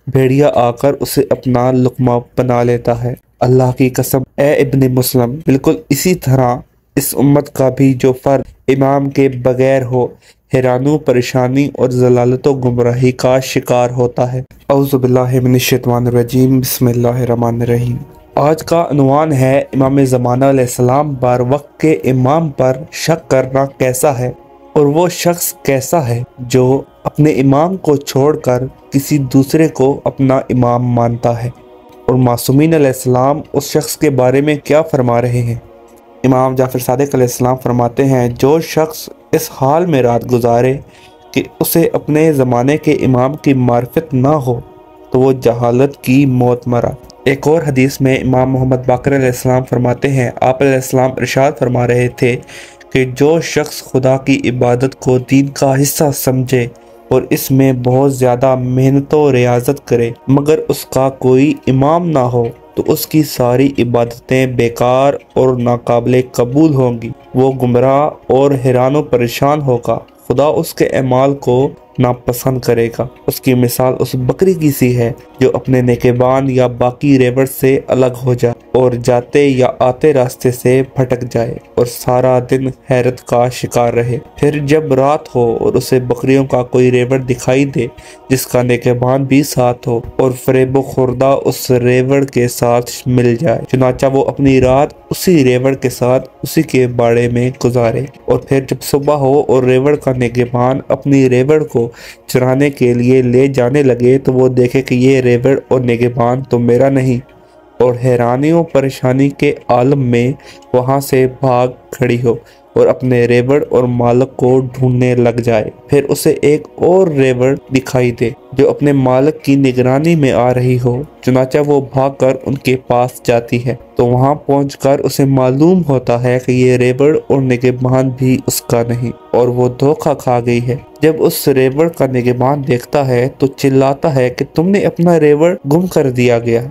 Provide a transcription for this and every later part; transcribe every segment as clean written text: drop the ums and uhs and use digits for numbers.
بھیڑیا آ کر اسے اپنا لقمہ بنا لیتا ہے۔ اللہ کی قسم اے ابن مسلم، بالکل اسی طرح اس امت کا بھی جو فرد امام کے بغیر ہو حیران و پریشانی اور ضلالت و گمراہی کا شکار ہوتا ہے۔ اعوذ باللہ من الشیطان الرجیم، بسم اللہ الرحمن الرحیم۔ آج کا عنوان ہے امام زمانہ علیہ السلام بر وقت کے امام پر شک کرنا کیسا ہے، اور وہ شخص کیسا ہے جو اپنے امام کو چھوڑ کر کسی دوسرے کو اپنا امام مانتا ہے، اور معصومین علیہ السلام اس شخص کے بارے میں کیا فرما رہے ہیں۔ امام جعفر صادق علیہ السلام فرماتے ہیں، جو شخص اس حال میں رات گزارے کہ اسے اپنے زمانے کے امام کی معرفت نہ ہو تو وہ جہالت کی موت مرا۔ ایک اور حدیث میں امام محمد باقر علیہ السلام فرماتے ہیں، آپ علیہ السلام ارشاد فرما رہے تھے کہ جو شخص خدا کی عبادت کو دین کا حصہ سمجھے اور اس میں بہت زیادہ محنت و ریاضت کرے مگر اس کا کوئی امام نہ ہو تو اس کی ساری عبادتیں بیکار اور ناقابل قبول ہوں گی، وہ گمراہ اور حیران و پریشان ہوگا، خدا اس کے اعمال کو ناپسند کرے گا۔ اس کی مثال اس بکری کی سی ہے جو اپنے نگہبان یا باقی ریوڑ سے الگ ہو جائے اور جاتے یا آتے راستے سے بھٹک جائے اور سارا دن حیرت کا شکار رہے، پھر جب رات ہو اور اسے بکریوں کا کوئی ریوڑ دکھائی دے جس کا نگہبان بھی ساتھ ہو اور فریب و خوردہ اس ریوڑ کے ساتھ مل جائے، چنانچہ وہ اپنی رات اسی ریوڑ کے ساتھ اسی کے باڑے میں گزارے، اور پھر جب صبح ہو اور ریوڑ کا نگہبان اپنی ریوڑ کو چرانے کے لیے لے جانے لگے تو وہ دیکھے کہ یہ ریوڑ اور نگہبان تو میرا نہیں، اور حیرانی و پریشانی کے عالم میں وہاں سے بھاگ کھڑی ہو اور اپنے ریوڑ اور مالک کو ڈھونڈنے لگ جائے، پھر اسے ایک اور ریوڑ دکھائی دے جو اپنے مالک کی نگرانی میں آ رہی ہو، چنانچہ وہ بھاگ کر ان کے پاس جاتی ہے، تو وہاں پہنچ کر اسے معلوم ہوتا ہے کہ یہ ریوڑ اور نگہبان بھی اس کا نہیں اور وہ دھوکہ کھا گئی ہے۔ جب اس ریوڑ کا نگہبان دیکھتا ہے تو چلاتا ہے کہ تم نے اپنا ریوڑ گم کر دیا گیا،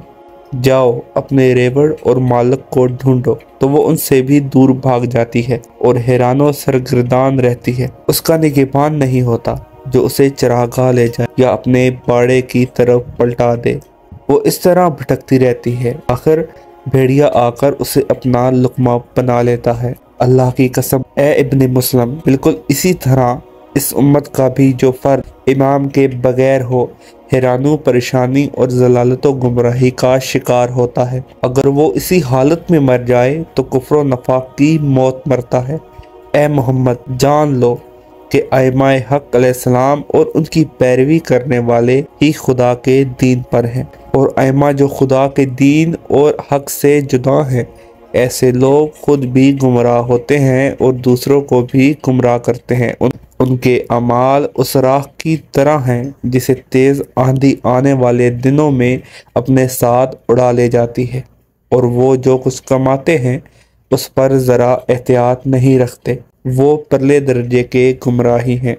جاؤ اپنے ریوڑ اور مالک کو ڈھونڈو، تو وہ ان سے بھی دور بھاگ جاتی ہے اور حیران و سرگردان رہتی ہے۔ اس کا نگہبان نہیں ہوتا جو اسے چراگاہ لے جائے یا اپنے باڑے کی طرف پلٹا دے، وہ اس طرح بھٹکتی رہتی ہے، آخر بھیڑیا آ کر اسے اپنا لقمہ بنا لیتا ہے۔ اللہ کی قسم اے ابن مسلم، بالکل اسی طرح اس امت کا بھی جو فرد امام کے بغیر ہو حیران و پریشانی اور ضلالت و گمراہی کا شکار ہوتا ہے، اگر وہ اسی حالت میں مر جائے تو کفر و نفاق کی موت مرتا ہے۔ اے محمد، جان لو کہ ائمہ حق علیہ السلام اور ان کی پیروی کرنے والے ہی خدا کے دین پر ہیں، اور ائمہ جو خدا کے دین اور حق سے جدا ہیں، ایسے لوگ خود بھی گمراہ ہوتے ہیں اور دوسروں کو بھی گمراہ کرتے ہیں۔ ان کے اعمال اس راہ کی طرح ہیں جسے تیز آندھی آنے والے دنوں میں اپنے ساتھ اڑا لے جاتی ہے، اور وہ جو کچھ کماتے ہیں اس پر ذرا احتیاط نہیں رکھتے، وہ پرلے درجے کے گمراہی ہیں۔